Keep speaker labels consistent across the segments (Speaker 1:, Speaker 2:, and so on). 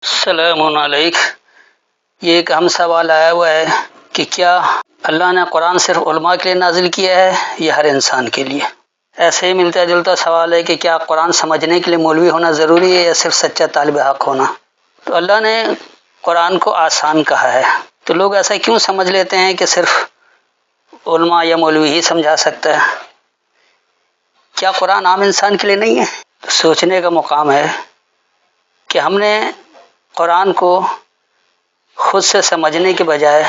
Speaker 1: السلام علیکم۔ یہ ایک اہم سوال آیا ہوا ہے کہ کیا اللہ نے قرآن صرف علماء کے لیے نازل کیا ہے یا ہر انسان کے لیے؟ ایسے ہی ملتا جلتا سوال ہے کہ کیا قرآن سمجھنے کے لیے مولوی ہونا ضروری ہے یا صرف سچا طالب حق ہونا؟ تو اللہ نے قرآن کو آسان کہا ہے، تو لوگ ایسا کیوں سمجھ لیتے ہیں کہ صرف علماء یا مولوی ہی سمجھا سکتا ہے؟ کیا قرآن عام انسان کے لیے نہیں ہے؟ تو سوچنے کا مقام ہے کہ ہم نے قرآن کو خود سے سمجھنے کے بجائے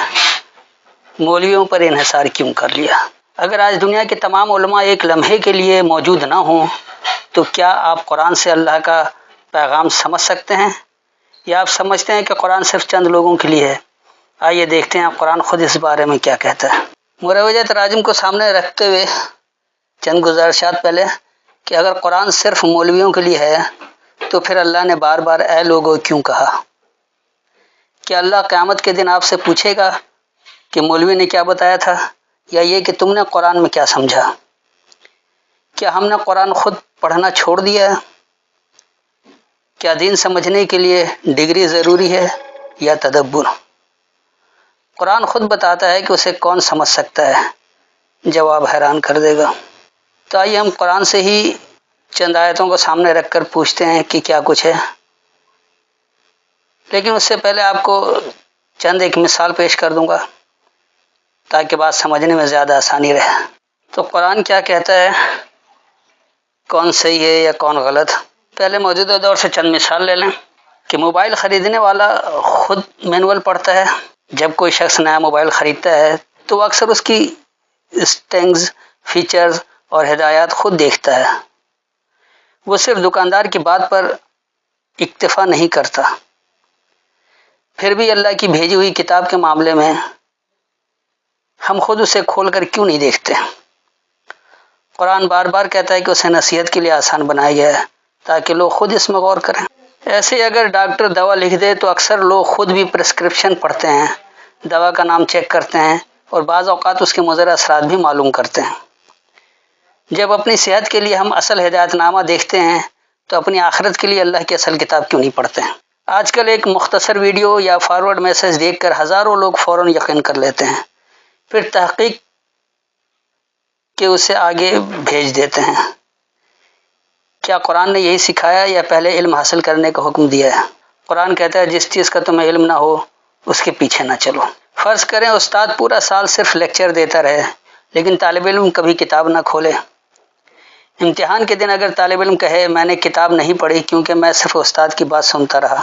Speaker 1: مولویوں پر انحصار کیوں کر لیا؟ اگر آج دنیا کے تمام علماء ایک لمحے کے لیے موجود نہ ہوں تو کیا آپ قرآن سے اللہ کا پیغام سمجھ سکتے ہیں، یا آپ سمجھتے ہیں کہ قرآن صرف چند لوگوں کے لیے ہے؟ آئیے دیکھتے ہیں قرآن خود اس بارے میں کیا کہتا ہے۔ مروجہ تراجم کو سامنے رکھتے ہوئے چند گزارشات پہلے کہ اگر قرآن صرف مولویوں کے لیے ہے تو پھر اللہ نے بار بار اے لوگوں کیوں کہا؟ کیا اللہ قیامت کے دن آپ سے پوچھے گا کہ مولوی نے کیا بتایا تھا، یا یہ کہ تم نے قرآن میں کیا سمجھا؟ کیا ہم نے قرآن خود پڑھنا چھوڑ دیا ہے؟ کیا دین سمجھنے کے لیے ڈگری ضروری ہے یا تدبر؟ قرآن خود بتاتا ہے کہ اسے کون سمجھ سکتا ہے؟ جواب حیران کر دے گا۔ تو آئیے ہم قرآن سے ہی چند آیتوں کو سامنے رکھ کر پوچھتے ہیں کہ کیا کچھ ہے، لیکن اس سے پہلے آپ کو چند ایک مثال پیش کر دوں گا تاکہ بات سمجھنے میں زیادہ آسانی رہے۔ تو قرآن کیا کہتا ہے، کون صحیح ہے یا کون غلط؟ پہلے موجودہ دور سے چند مثال لے لیں کہ موبائل خریدنے والا خود مینول پڑھتا ہے۔ جب کوئی شخص نیا موبائل خریدتا ہے تو وہ اکثر اس کی سیٹنگز، فیچرز اور ہدایات خود دیکھتا ہے۔ وہ صرف دکاندار کی بات پر اکتفا نہیں کرتا۔ پھر بھی اللہ کی بھیجی ہوئی کتاب کے معاملے میں ہم خود اسے کھول کر کیوں نہیں دیکھتے؟ قرآن بار بار کہتا ہے کہ اسے نصیحت کے لیے آسان بنایا گیا ہے تاکہ لوگ خود اس میں غور کریں۔ ایسے ہی اگر ڈاکٹر دوا لکھ دے تو اکثر لوگ خود بھی پرسکرپشن پڑھتے ہیں، دوا کا نام چیک کرتے ہیں اور بعض اوقات اس کے مضر اثرات بھی معلوم کرتے ہیں۔ جب اپنی صحت کے لیے ہم اصل ہدایت نامہ دیکھتے ہیں تو اپنی آخرت کے لیے اللہ کی اصل کتاب کیوں نہیں پڑھتے ہیں؟ آج کل ایک مختصر ویڈیو یا فارورڈ میسج دیکھ کر ہزاروں لوگ فوراً یقین کر لیتے ہیں، پھر تحقیق کے اسے آگے بھیج دیتے ہیں۔ کیا قرآن نے یہی سکھایا یا پہلے علم حاصل کرنے کا حکم دیا ہے؟ قرآن کہتا ہے جس چیز کا تمہیں علم نہ ہو اس کے پیچھے نہ چلو۔ فرض کریں استاد پورا سال صرف لیکچر دیتا رہے لیکن طالب علم کبھی کتاب نہ کھولے۔ امتحان کے دن اگر طالب علم کہے میں نے کتاب نہیں پڑھی کیونکہ میں صرف استاد کی بات سنتا رہا،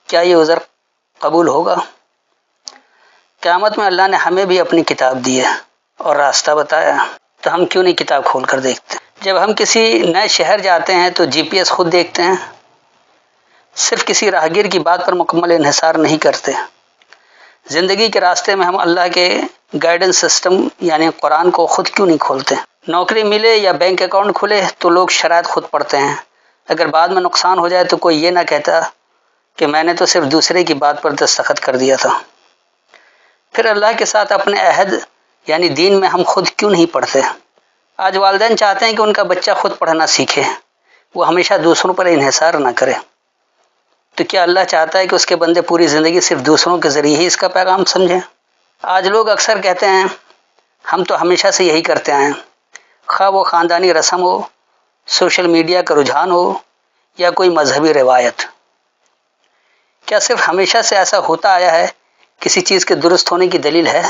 Speaker 1: کیا یہ عذر قبول ہوگا؟ قیامت میں اللہ نے ہمیں بھی اپنی کتاب دی ہے اور راستہ بتایا، تو ہم کیوں نہیں کتاب کھول کر دیکھتے؟ جب ہم کسی نئے شہر جاتے ہیں تو جی پی ایس خود دیکھتے ہیں، صرف کسی راہگیر کی بات پر مکمل انحصار نہیں کرتے۔ زندگی کے راستے میں ہم اللہ کے گائیڈنس سسٹم یعنی قرآن کو خود کیوں نہیں کھولتے؟ نوکری ملے یا بینک اکاؤنٹ کھلے تو لوگ شرائط خود پڑھتے ہیں، اگر بعد میں نقصان ہو جائے تو کوئی یہ نہ کہتا کہ میں نے تو صرف دوسرے کی بات پر دستخط کر دیا تھا۔ پھر اللہ کے ساتھ اپنے عہد یعنی دین میں ہم خود کیوں نہیں پڑھتے؟ آج والدین چاہتے ہیں کہ ان کا بچہ خود پڑھنا سیکھے، وہ ہمیشہ دوسروں پر انحصار نہ کرے۔ تو کیا اللہ چاہتا ہے کہ اس کے بندے پوری زندگی صرف دوسروں کے ذریعے ہی اس کا پیغام سمجھیں؟ آج لوگ اکثر کہتے ہیں ہم تو ہمیشہ سے یہی کرتے آئے ہیں، خواہ وہ خاندانی رسم ہو، سوشل میڈیا کا رجحان ہو یا کوئی مذہبی روایت۔ کیا صرف ہمیشہ سے ایسا ہوتا آیا ہے؟ کسی چیز کے درست ہونے کی دلیل ہے؟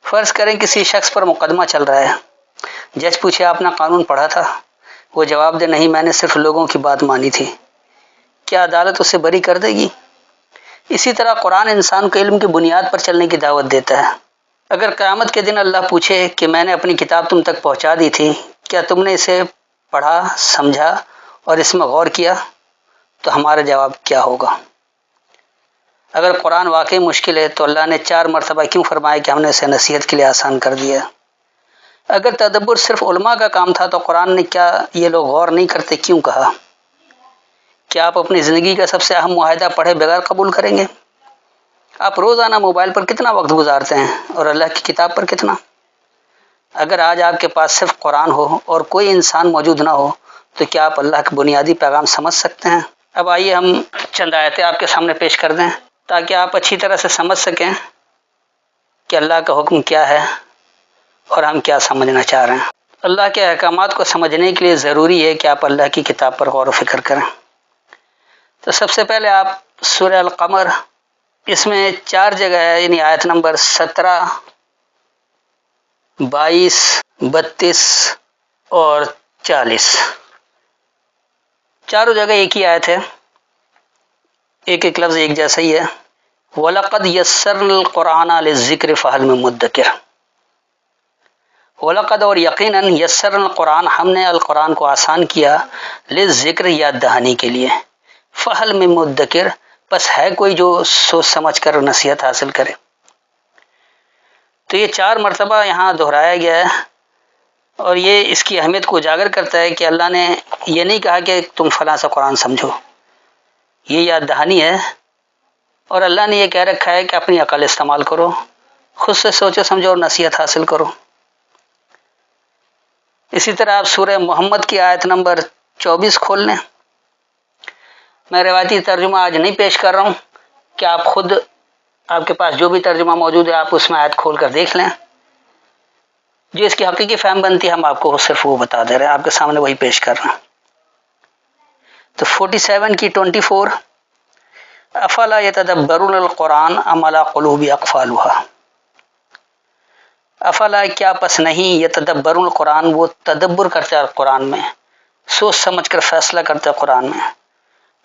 Speaker 1: فرض کریں کسی شخص پر مقدمہ چل رہا ہے، جج پوچھے آپ نے قانون پڑھا تھا؟ وہ جواب دے نہیں میں نے صرف لوگوں کی بات مانی تھی، کیا عدالت اسے بری کر دے گی؟ اسی طرح قرآن انسان کو علم کی بنیاد پر چلنے کی دعوت دیتا ہے۔ اگر قیامت کے دن اللہ پوچھے کہ میں نے اپنی کتاب تم تک پہنچا دی تھی، کیا تم نے اسے پڑھا، سمجھا اور اس میں غور کیا؟ تو ہمارا جواب کیا ہوگا؟ اگر قرآن واقعی مشکل ہے تو اللہ نے 4 مرتبہ کیوں فرمایا کہ ہم نے اسے نصیحت کے لیے آسان کر دیا؟ اگر تدبر صرف علماء کا کام تھا تو قرآن نے کیا یہ لوگ غور نہیں کرتے کیوں کہا؟ کیا آپ اپنی زندگی کا سب سے اہم معاہدہ پڑھے بغیر قبول کریں گے؟ آپ روزانہ موبائل پر کتنا وقت گزارتے ہیں اور اللہ کی کتاب پر کتنا؟ اگر آج آپ کے پاس صرف قرآن ہو اور کوئی انسان موجود نہ ہو تو کیا آپ اللہ کا بنیادی پیغام سمجھ سکتے ہیں؟ اب آئیے ہم چند آیتیں آپ کے سامنے پیش کر دیں تاکہ آپ اچھی طرح سے سمجھ سکیں کہ اللہ کا حکم کیا ہے اور ہم کیا سمجھنا چاہ رہے ہیں۔ اللہ کے احکامات کو سمجھنے کے لیے ضروری ہے کہ آپ اللہ کی کتاب پر غور و فکر کریں۔ تو سب سے پہلے آپ سورہ القمر، اس میں 4 جگہ ہے، یعنی آیت نمبر 17، 22، 32 اور 40، چاروں جگہ ایک ہی آیت ہے، ایک لفظ ایک جیسا ہی ہے۔ وَلَقَدْ يَسَّرْنَا الْقُرْآنَ لِلذِّكْرِ فَهَلْ مِن مُدَّكِرٍ۔ وَلَقَدْ اور یقیناً یسرنا القرآن، ہم نے القرآن کو آسان کیا، للذکر یاد دہانی کے لیے، فہل من مدکر، بس ہے کوئی جو سوچ سمجھ کر نصیحت حاصل کرے۔ تو یہ 4 مرتبہ یہاں دہرایا گیا ہے اور یہ اس کی اہمیت کو اجاگر کرتا ہے کہ اللہ نے یہ نہیں کہا کہ تم فلاں سا قرآن سمجھو، یہ یاد دہانی ہے، اور اللہ نے یہ کہہ رکھا ہے کہ اپنی عقل استعمال کرو، خود سے سوچو سمجھو اور نصیحت حاصل کرو۔ اسی طرح آپ سورہ محمد کی آیت نمبر 24 کھول لیں۔ میں روایتی ترجمہ آج نہیں پیش کر رہا ہوں کہ آپ خود، آپ کے پاس جو بھی ترجمہ موجود ہے آپ اس میں آیت کھول کر دیکھ لیں، جو اس کی حقیقی فہم بنتی ہے ہم آپ کو صرف وہ بتا دے رہے ہیں، آپ کے سامنے وہی پیش کر رہے ہیں۔ تو 47 کی 24، افلا یتدبرون القرآن ام علی قلوب اقفالها، افلا کیا پس نہیں، یتدبرون القرآن وہ تدبر کرتے ہیں قرآن میں، سوچ سمجھ کر فیصلہ کرتے ہیں قرآن میں،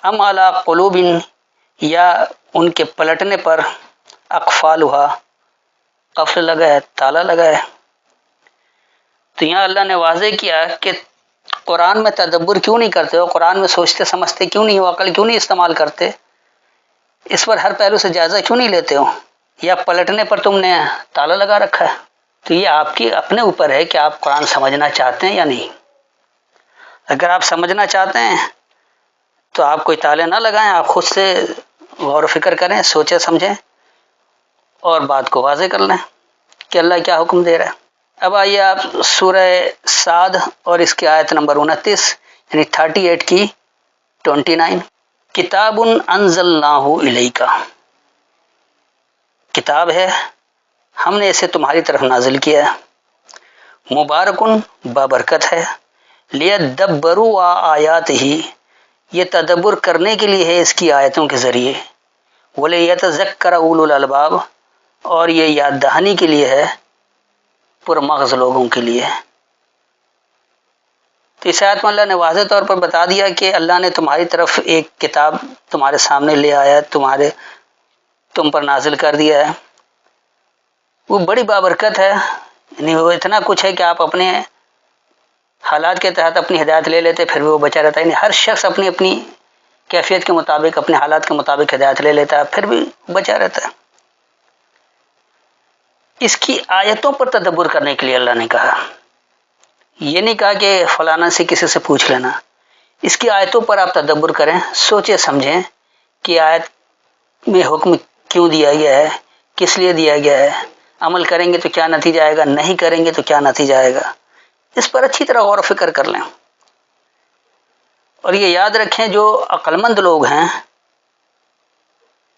Speaker 1: ام علی قلوب یا ان کے پلٹنے پر، اقفالها قفل لگا ہے، تالا لگا ہے۔ تو یہاں اللہ نے واضح کیا کہ قرآن میں تدبر کیوں نہیں کرتے ہو، قرآن میں سوچتے سمجھتے کیوں نہیں ہو، عقل کیوں نہیں استعمال کرتے، اس پر ہر پہلو سے جائزہ کیوں نہیں لیتے ہو، یا پلٹنے پر تم نے تالا لگا رکھا ہے۔ تو یہ آپ کی اپنے اوپر ہے کہ آپ قرآن سمجھنا چاہتے ہیں یا نہیں۔ اگر آپ سمجھنا چاہتے ہیں تو آپ کوئی تالے نہ لگائیں، آپ خود سے غور و فکر کریں، سوچیں سمجھیں اور بات کو واضح کر لیں کہ اللہ کیا حکم دے رہا ہے۔ اب آئیے آپ سورہ صاد اور اس کی آیت نمبر 29 یعنی 38 کی 29، کتاب انزلناہ الیک، کتاب ہے ہم نے اسے تمہاری طرف نازل کیا ہے، مبارکن بابرکت ہے، لیدبروا آیاتہ یہ تدبر کرنے کے لیے ہے اس کی آیتوں کے ذریعے، ولیتذکر اولو الالباب اور یہ یاد دہانی کے لیے ہے پرمغز لوگوں کے لیے۔ تو اس آیت میں اللہ نے واضح طور پر بتا دیا کہ اللہ نے تمہاری طرف ایک کتاب تمہارے سامنے لے آیا، تم پر نازل کر دیا ہے، وہ بڑی بابرکت ہے، یعنی وہ اتنا کچھ ہے کہ آپ اپنے حالات کے تحت اپنی ہدایت لے لیتے پھر بھی وہ بچا رہتا ہے، یعنی ہر شخص اپنی اپنی کیفیت کے مطابق اپنے حالات کے مطابق ہدایت لے لیتا ہے پھر بھی بچا رہتا ہے۔ اس کی آیتوں پر تدبر کرنے کے لیے اللہ نے کہا، یہ نہیں کہا کہ فلانا سے کسی سے پوچھ لینا، اس کی آیتوں پر آپ تدبر کریں، سوچیں سمجھیں کہ آیت میں حکم کیوں دیا گیا ہے، کس لیے دیا گیا ہے، عمل کریں گے تو کیا نتیجہ آئے گا، نہیں کریں گے تو کیا نتیجہ آئے گا، اس پر اچھی طرح غور و فکر کر لیں۔ اور یہ یاد رکھیں جو عقل مند لوگ ہیں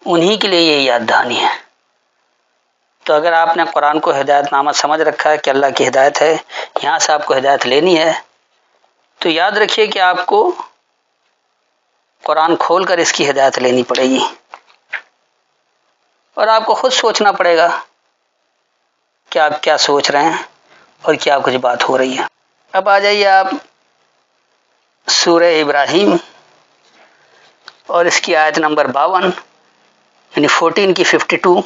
Speaker 1: انہی کے لیے یہ یاد دہانی ہے۔ تو اگر آپ نے قرآن کو ہدایت نامہ سمجھ رکھا ہے کہ اللہ کی ہدایت ہے، یہاں سے آپ کو ہدایت لینی ہے، تو یاد رکھیے کہ آپ کو قرآن کھول کر اس کی ہدایت لینی پڑے گی اور آپ کو خود سوچنا پڑے گا کہ آپ کیا سوچ رہے ہیں اور کیا کچھ بات ہو رہی ہے۔ اب آ جائیے آپ سورہ ابراہیم اور اس کی آیت نمبر 52 یعنی 14 کی 52،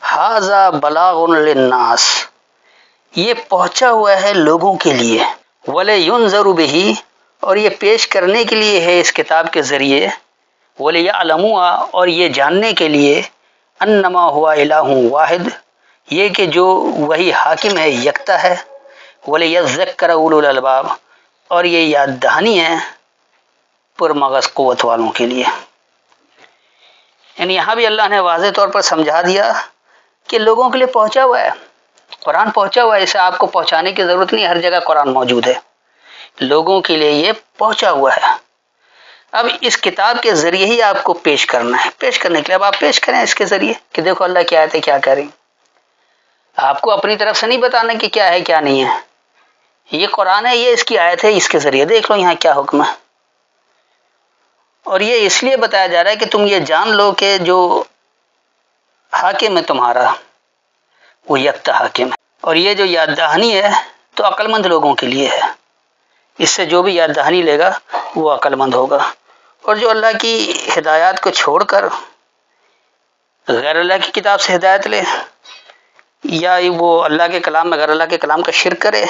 Speaker 1: ھذا بلاغ للناس یہ پہنچا ہوا ہے لوگوں کے لیے، وَلِيُنذَرُ بِهِ اور یہ پیش کرنے کے لیے ہے اس کتاب کے ذریعے، وَلِيَعْلَمُوا اور یہ جاننے کے لیے، انما ہوا الہ واحد یہ کہ جو وہی حاکم ہے یکتا ہے، وَلِيَذَّكَّرَ اولو الالباب اور یہ یاد دہانی ہے پرمغز قوت والوں کے لیے۔ یعنی یہاں بھی اللہ نے واضح طور پر سمجھا دیا کہ لوگوں کے لیے پہنچا ہوا ہے، قرآن پہنچا ہوا ہے، اسے آپ کو پہنچانے کی ضرورت نہیں، ہر جگہ قرآن موجود ہے، لوگوں کے لیے یہ پہنچا ہوا ہے۔ اب اس کتاب کے ذریعے ہی آپ کو پیش کرنا ہے، پیش کرنے کے لیے اب آپ پیش کریں اس کے ذریعے کہ دیکھو اللہ کی آیتیں کیا کہہ رہی ہیں۔ آپ کو اپنی طرف سے نہیں بتانا کہ کیا ہے کیا نہیں ہے، یہ قرآن ہے، یہ اس کی آیت ہے، اس کے ذریعے دیکھ لو یہاں کیا حکم ہے۔ اور یہ اس لیے بتایا جا رہا ہے کہ تم یہ جان لو کہ جو حاکم ہے تمہارا وہ یکتا حاکم ہے، اور یہ جو یاد دہانی ہے تو عقل مند لوگوں کے لیے ہے، اس سے جو بھی یاد دہانی لے گا وہ عقل مند ہوگا، اور جو اللہ کی ہدایات کو چھوڑ کر غیر اللہ کی کتاب سے ہدایت لے یا وہ اللہ کے کلام میں غیر اللہ کے کلام کا شرک کرے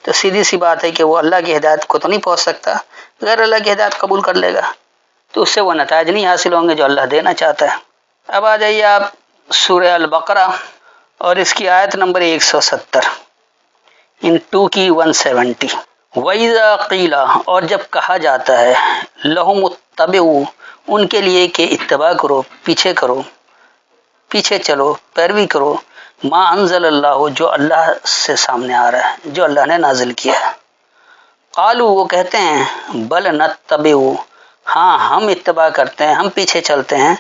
Speaker 1: تو سیدھی سی بات ہے کہ وہ اللہ کی ہدایت کو تو نہیں پہنچ سکتا، غیر اللہ کی ہدایت قبول کر لے گا تو اس سے وہ نتائج نہیں حاصل ہوں گے جو اللہ دینا چاہتا ہے۔ اب آ جائیے آپ سورہ البقرہ اور اس کی آیت نمبر 170 ان 2 کی 170۔ وَإِذَا قِيلَ، اور جب کہا جاتا ہے، لَهُمُ اتَّبِعُوا، ان کے لیے کہ اتباع کرو، پیچھے چلو، پیروی کرو، ما انزل اللہ، جو اللہ سے سامنے آ رہا ہے، جو اللہ نے نازل کیا ہے۔ قالوا، وہ کہتے ہیں، بل نتبع، ہاں ہم اتباع کرتے ہیں، ہم پیچھے چلتے ہیں،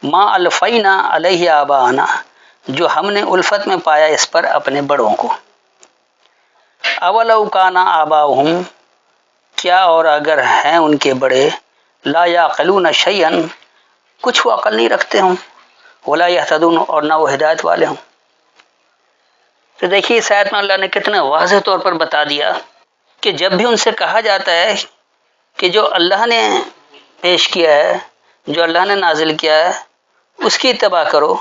Speaker 1: ما الفینا علیہ آباءنا، جو ہم نے الفت میں پایا اس پر اپنے بڑوں کو۔ اولو کان آباؤہم، کیا اور اگر ہیں ان کے بڑے، لا یعقلون شیئا، کچھ وہ عقل نہیں رکھتے ہوں، ولا یہتدون، اور نہ وہ ہدایت والے ہوں۔ تو دیکھیے اس آیت میں اللہ نے کتنے واضح طور پر بتا دیا کہ جب بھی ان سے کہا جاتا ہے کہ جو اللہ نے پیش کیا ہے، جو اللہ نے نازل کیا ہے اس کی اتباع کرو،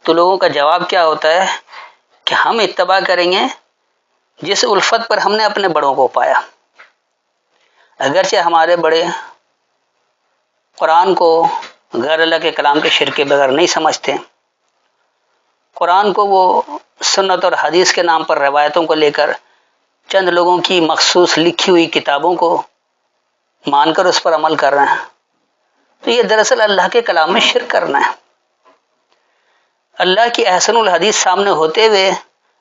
Speaker 1: تو لوگوں کا جواب کیا ہوتا ہے کہ ہم اتباع کریں گے جس الفت پر ہم نے اپنے بڑوں کو پایا۔ اگرچہ ہمارے بڑے قرآن کو غیر اللہ کے کلام کے شرک کے بغیر نہیں سمجھتے، قرآن کو وہ سنت اور حدیث کے نام پر روایتوں کو لے کر چند لوگوں کی مخصوص لکھی ہوئی کتابوں کو مان کر اس پر عمل کر رہے ہیں، تو یہ دراصل اللہ کے کلام میں شرک کرنا ہے۔ اللہ کی احسن الحدیث سامنے ہوتے ہوئے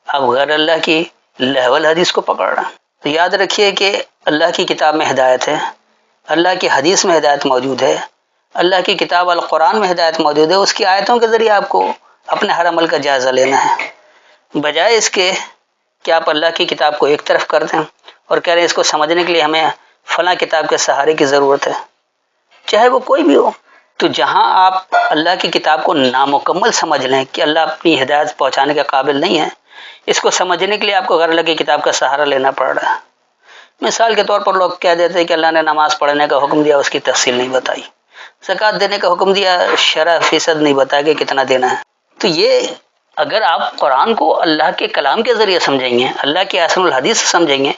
Speaker 1: اب غیر اللہ کی لہو الحدیث کو پکڑ رہا ہے۔ تو یاد رکھیے کہ اللہ کی کتاب میں ہدایت ہے، اللہ کی حدیث میں ہدایت موجود ہے، اللہ کی کتاب القرآن میں ہدایت موجود ہے، اس کی آیتوں کے ذریعے آپ کو اپنے ہر عمل کا جائزہ لینا ہے، بجائے اس کے کہ آپ اللہ کی کتاب کو ایک طرف کر دیں اور کہہ رہے ہیں اس کو سمجھنے کے لیے ہمیں فلاں کتاب کے سہارے کی ضرورت ہے، چاہے وہ کوئی بھی ہو۔ تو جہاں آپ اللہ کی کتاب کو نامکمل سمجھ لیں کہ اللہ اپنی ہدایت پہنچانے کے قابل نہیں ہے، اس کو سمجھنے کے لیے آپ کو غیر اللہ کی کتاب کا سہارا لینا پڑ رہا ہے۔ مثال کے طور پر لوگ کہہ دیتے ہیں کہ اللہ نے نماز پڑھنے کا حکم دیا، اس کی تفصیل نہیں بتائی، زکوٰۃ دینے کا حکم دیا، شرح فیصد نہیں بتایا کہ کتنا دینا ہے۔ تو یہ اگر آپ قرآن کو اللہ کے کلام کے ذریعے سمجھیں گے، اللہ کی احسن الحدیث سمجھیں گے،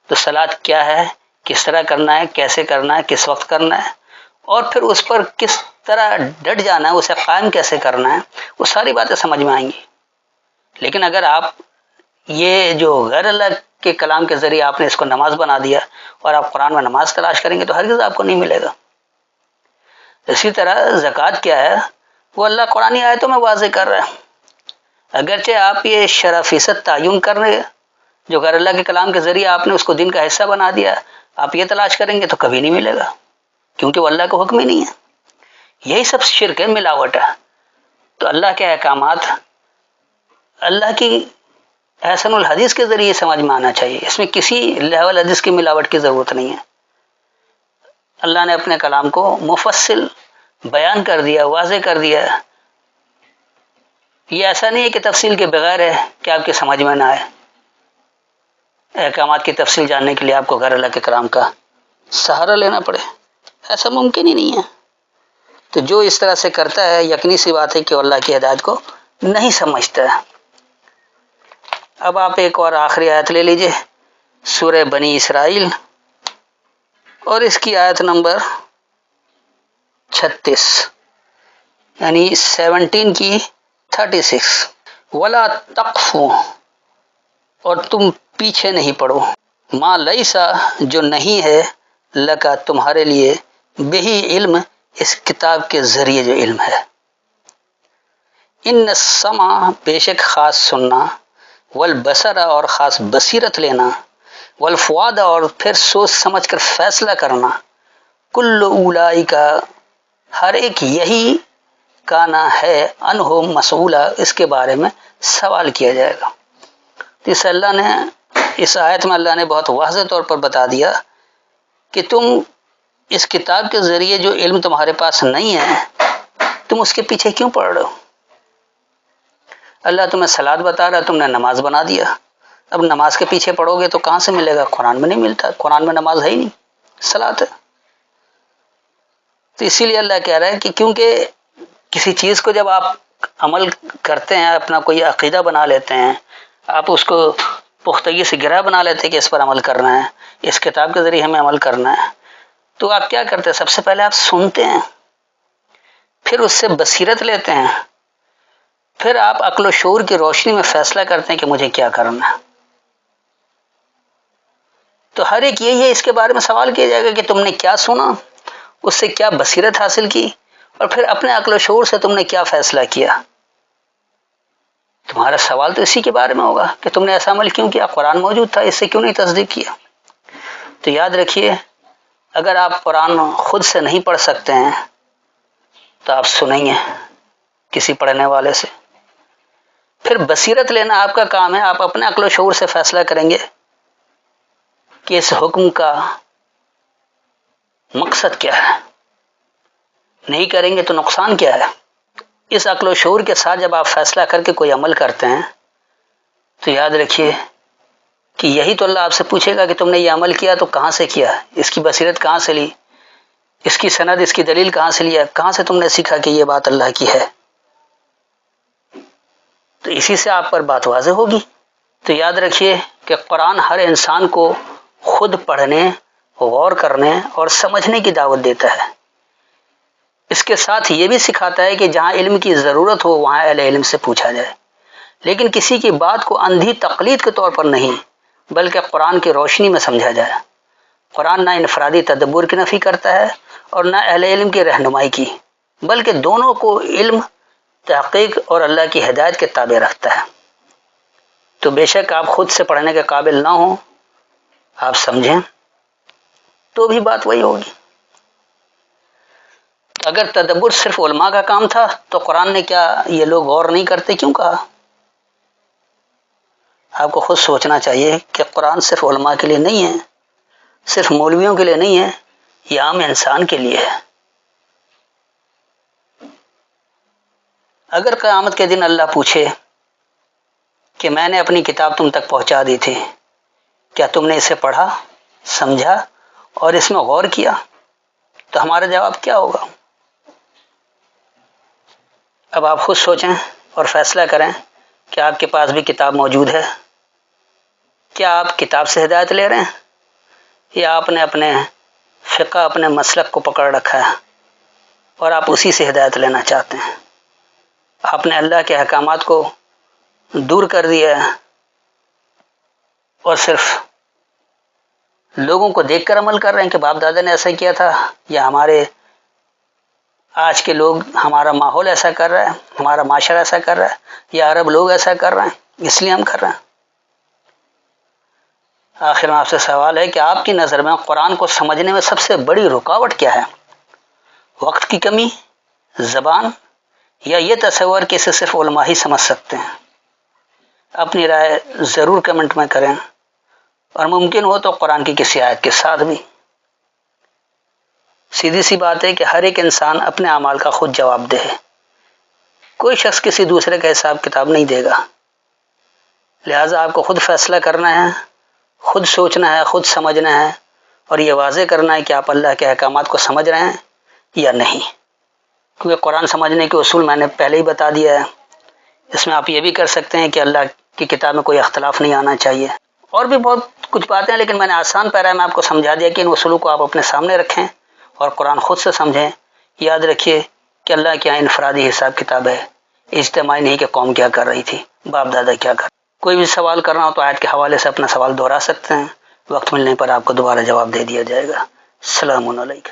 Speaker 1: تو صلاۃ کیا ہے، کس طرح کرنا ہے، کیسے کرنا ہے، کس وقت کرنا ہے، اور پھر اس پر کس طرح ڈٹ جانا ہے، اسے قائم کیسے کرنا ہے، وہ ساری باتیں سمجھ میں آئیں گی۔ لیکن اگر آپ یہ جو غیر اللہ کے کلام کے ذریعے آپ نے اس کو نماز بنا دیا اور آپ قرآن میں نماز تلاش کریں گے تو ہرگز آپ کو نہیں ملے گا۔ اسی طرح زکوٰۃ کیا ہے وہ اللہ قرآنی آیتوں میں واضح کر رہا ہے، اگرچہ آپ یہ شرح فیصد تعین کر رہے ہیں جو غیر اللہ کے کلام کے ذریعے آپ نے اس کو دین کا حصہ بنا دیا، آپ یہ تلاش کریں گے تو کبھی نہیں ملے گا، کیونکہ وہ اللہ کا حکم ہی نہیں ہے۔ یہی سب شرک ہے، ملاوٹ ہے۔ تو اللہ کے احکامات اللہ کی احسن الحدیث کے ذریعے سمجھ میں آنا چاہیے، اس میں کسی لہو الحدیث کی ملاوٹ کی ضرورت نہیں ہے۔ اللہ نے اپنے کلام کو مفصل بیان کر دیا، واضح کر دیا، یہ ایسا نہیں ہے کہ تفصیل کے بغیر ہے کہ آپ کی سمجھ میں نہ آئے۔ احکامات کی تفصیل جاننے کے لیے آپ کو غیر اللہ کے کلام کا سہارا لینا پڑے، ایسا ممکن ہی نہیں ہے۔ تو جو اس طرح سے کرتا ہے یقینی سی بات ہے کہ وہ اللہ کی ہدایت کو نہیں سمجھتا ہے۔ اب آپ ایک اور آخری آیت لے لیجئے، سورہ بنی اسرائیل اور اس کی آیت نمبر 36 یعنی 17 کی 36۔ وَلَا تَقْفُ، اور تم پیچھے نہیں پڑو، ما لیسا، جو نہیں ہے، لکا، تمہارے لیے، بہی، علم، اس کتاب کے ذریعے جو علم ہے۔ ان السمع، بے شک خاص سننا، والبصر، اور خاص بصیرت لینا، والفؤاد، اور پھر سوچ سمجھ کر فیصلہ کرنا، کل اولئک، ہر ایک یہی کانا ہے انہو مسئولا، اس کے بارے میں سوال کیا جائے گا۔ اس آیت میں اللہ نے بہت واضح طور پر بتا دیا کہ تم اس کتاب کے ذریعے جو علم تمہارے پاس نہیں ہے، تم اس کے پیچھے کیوں پڑ رہے ہو؟ اللہ تمہیں صلاۃ بتا رہا ہے، تم نے نماز بنا دیا۔ اب نماز کے پیچھے پڑھو گے تو کہاں سے ملے گا؟ قرآن میں نہیں ملتا، قرآن میں نماز ہے ہی نہیں، صلاۃ ہے۔ تو اسی لیے اللہ کہہ رہا ہے کہ کیونکہ کسی چیز کو جب آپ عمل کرتے ہیں، اپنا کوئی عقیدہ بنا لیتے ہیں، آپ اس کو پختگی سے گرہ بنا لیتے ہیں کہ اس پر عمل کرنا ہے، اس کتاب کے ذریعے ہمیں عمل کرنا ہے، تو آپ کیا کرتے ہیں؟ سب سے پہلے آپ سنتے ہیں، پھر اس سے بصیرت لیتے ہیں، پھر آپ عقل و شعور کی روشنی میں فیصلہ کرتے ہیں کہ مجھے کیا کرنا ہے۔ تو ہر ایک یہی ہے، اس کے بارے میں سوال کیا جائے گا کہ تم نے کیا سنا، اس سے کیا بصیرت حاصل کی، اور پھر اپنے عقل و شعور سے تم نے کیا فیصلہ کیا۔ تمہارا سوال تو اسی کے بارے میں ہوگا کہ تم نے ایسا عمل کیوں کیا، قرآن موجود تھا، اس سے کیوں نہیں تصدیق کیا۔ تو یاد رکھیے، اگر آپ قرآن خود سے نہیں پڑھ سکتے ہیں تو آپ سنیں گے کسی پڑھنے والے سے، پھر بصیرت لینا آپ کا کام ہے، آپ اپنے عقل و شعور سے فیصلہ کریں گے کہ اس حکم کا مقصد کیا ہے، نہیں کریں گے تو نقصان کیا ہے۔ اس عقل و شعور کے ساتھ جب آپ فیصلہ کر کے کوئی عمل کرتے ہیں تو یاد رکھیے کہ یہی تو اللہ آپ سے پوچھے گا کہ تم نے یہ عمل کیا تو کہاں سے کیا، اس کی بصیرت کہاں سے لی، اس کی سند، اس کی دلیل کہاں سے لیا، کہاں سے تم نے سیکھا کہ یہ بات اللہ کی ہے۔ تو اسی سے آپ پر بات واضح ہوگی۔ تو یاد رکھیے کہ قرآن ہر انسان کو خود پڑھنے، غور کرنے اور سمجھنے کی دعوت دیتا ہے۔ اس کے ساتھ یہ بھی سکھاتا ہے کہ جہاں علم کی ضرورت ہو وہاں اہل علم سے پوچھا جائے، لیکن کسی کی بات کو اندھی تقلید کے طور پر نہیں، بلکہ قرآن کی روشنی میں سمجھا جائے۔ قرآن نہ انفرادی تدبر کی نفی کرتا ہے اور نہ اہل علم کی رہنمائی کی، بلکہ دونوں کو علم، تحقیق اور اللہ کی ہدایت کے تابع رکھتا ہے۔ تو بے شک آپ خود سے پڑھنے کے قابل نہ ہوں، آپ سمجھیں تو بھی بات وہی ہوگی۔ اگر تدبر صرف علماء کا کام تھا تو قرآن نے کیا یہ لوگ غور نہیں کرتے کیوں کہا؟ آپ کو خود سوچنا چاہیے کہ قرآن صرف علماء کے لیے نہیں ہے، صرف مولویوں کے لیے نہیں ہے، یہ عام انسان کے لیے ہے۔ اگر قیامت کے دن اللہ پوچھے کہ میں نے اپنی کتاب تم تک پہنچا دی تھی، کیا تم نے اسے پڑھا، سمجھا اور اس میں غور کیا، تو ہمارا جواب کیا ہوگا؟ اب آپ خود سوچیں اور فیصلہ کریں کہ آپ کے پاس بھی کتاب موجود ہے۔ کیا آپ کتاب سے ہدایت لے رہے ہیں یا آپ نے اپنے فقہ، اپنے مسلک کو پکڑ رکھا ہے اور آپ اسی سے ہدایت لینا چاہتے ہیں؟ آپ نے اللہ کے احکامات کو دور کر دیا ہے اور صرف لوگوں کو دیکھ کر عمل کر رہے ہیں کہ باپ دادا نے ایسا کیا تھا، یا ہمارے آج کے لوگ، ہمارا ماحول ایسا کر رہا ہے، ہمارا معاشرہ ایسا کر رہا ہے، یا عرب لوگ ایسا کر رہے ہیں اس لیے ہم کر رہے ہیں۔ آخر میں آپ سے سوال ہے کہ آپ کی نظر میں قرآن کو سمجھنے میں سب سے بڑی رکاوٹ کیا ہے؟ وقت کی کمی، زبان، یا یہ تصور کہ اسے صرف علماء ہی سمجھ سکتے ہیں؟ اپنی رائے ضرور کمنٹ میں کریں، اور ممکن ہو تو قرآن کی کسی آیت کے ساتھ بھی۔ سیدھی سی بات ہے کہ ہر ایک انسان اپنے اعمال کا خود جواب دہ ہے، کوئی شخص کسی دوسرے کا حساب کتاب نہیں دے گا، لہٰذا آپ کو خود فیصلہ کرنا ہے، خود سوچنا ہے، خود سمجھنا ہے، اور یہ واضح کرنا ہے کہ آپ اللہ کے احکامات کو سمجھ رہے ہیں یا نہیں۔ کیونکہ قرآن سمجھنے کے اصول میں نے پہلے ہی بتا دیا ہے۔ اس میں آپ یہ بھی کر سکتے ہیں کہ اللہ کی کتاب میں کوئی اختلاف نہیں آنا چاہیے، اور بھی بہت کچھ باتیں ہیں، لیکن میں نے آسان پیرا میں آپ کو سمجھا دیا کہ ان اصولوں کو آپ اپنے سامنے رکھیں اور قرآن خود سے سمجھیں۔ یاد رکھیے کہ اللہ کے یہاں انفرادی حساب کتاب ہے، اجتماعی نہیں کہ قوم کیا کر رہی تھی، باپ دادا کیا کر۔ کوئی بھی سوال کرنا ہو تو آیت کے حوالے سے اپنا سوال دہرا سکتے ہیں، وقت ملنے پر آپ کو دوبارہ جواب دے دیا جائے گا۔ السلام علیکم۔